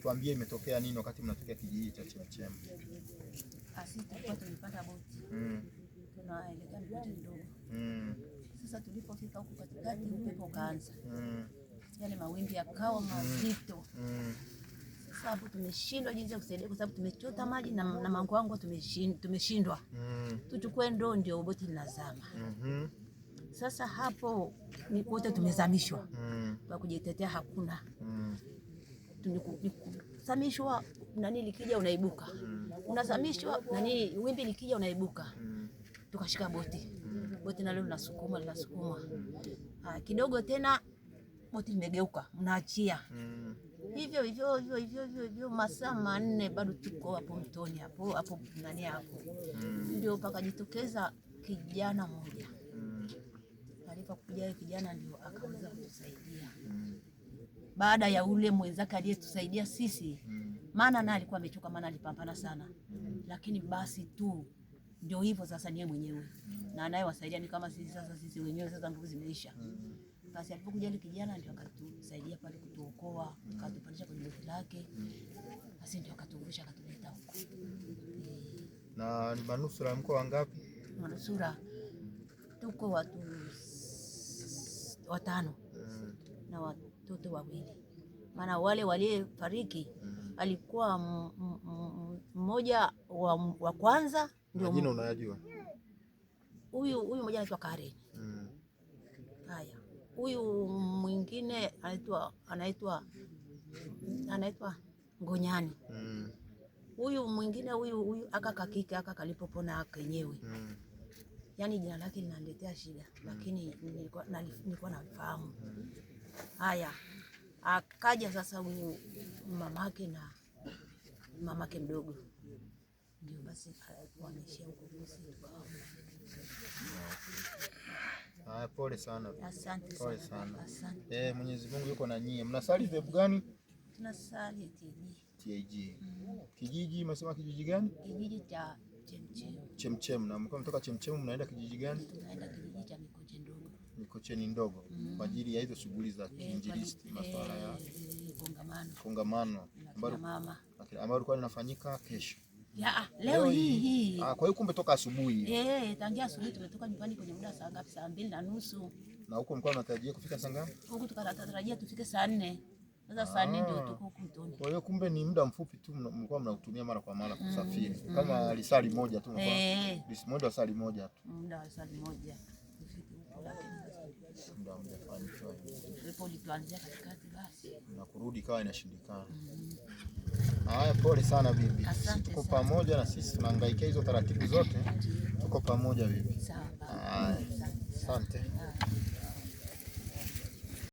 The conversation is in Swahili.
Tuambie imetokea nini wakati mnatokea kijiji cha Chemchem? Sisi tulikuwa tumepanda boti. Tunaelekea boti ndogo. Sasa tulipofika huko katikati upepo ukaanza. Yale mawimbi yakawa mazito. Sasa hapo tumeshindwa jinsi ya kusaidia kwa sababu tumechota maji na manguangu tumeshindwa. Tuchukue ndoo ndio boti linazama. Sasa hapo ni wote tumezamishwa. Kwa kujitetea hakuna. Samishwa nani likija unaibuka. Unazamishwa nani wimbi likija unaibuka. Tukashika boti. Boti nalo linasukuma. Kidogo tena boti limegeuka, mnaachia. Hivyo masaa 4 bado tuko hapo mtoni hapo nani hapo. Ndio pakajitokeza kijana mmoja. Alipokuja kijana ndio akaweza kutusaidia. Baada ya ule mwenzake aliyetusaidia sisi, maana na alikuwa amechoka, maana alipambana sana. Lakini basi tu ndio hivyo sasa ni yeye mwenyewe. Na anayewasaidia ni kama sisi sasa sisi wenyewe sasa nguvu zimeisha. Basi alipokuja ile kijana ndio akatusaidia pale kutuokoa, akatupandisha kwenye boti lake. Basi ndio akatuvusha akatuleta huko. Na ni manusura mko wangapi? Manusura tuko watu 5 na watoto 2. Maana wale waliofariki alikuwa mmoja wa kwanza ndio. Jina unayajua? Huyu mmoja anaitwa Karen. Haya. Huyu mwingine anaitwa Ngonyani. Huyu mwingine huyu akakakika akalipopona kenyewe. Yaani jina lake linaniletea shida lakini nilikuwa namfahamu. Haya. Akaja sasa huyu mamake mdogo. Ndio basi wameishia huko sisi tukaona. Pole sana. Asante sana. Asante. Mwenyezi Mungu yuko na nyie. Mnasali dhehebu gani? Tunasali TAG. Kijiji mnasema kijiji gani? Kijiji cha Chemchem. Na mko mtoka Chemchem mnaenda kijiji gani? Tunaenda kijiji cha Mikocheni ndogo. Kwa ajili ya hizo shughuli za kiinjilisti, masuala ya kongamano ambayo ilikuwa linafanyika kesho. Leo hii. Kwa hiyo kumbe toka asubuhi. Tangia asubuhi tumetoka nyumbani kwenye muda saa ngapi? Saa 2:30. Na huko mlikuwa mnatarajia kufika saa ngapi? Huko tukatarajia tufike saa 4. Sasa saa 4 ndio tuko huko mtoni. Kwa hiyo kumbe ni muda mfupi tu mlikuwa mnautumia mara kwa mara kusafiri. Kama lisali moja tu muda wa sali moja tu. Muda wa sali moja. Tufike huko lakini ndio mjafanikiwa. Ndipo tuanzia katikati basi. Na kurudi kawa inashindikana. Haya, pole sana bibi. Tuko pamoja na sisi tunahangaikia hizo taratibu zote. Tuko pamoja bibi. Sawa. Asante.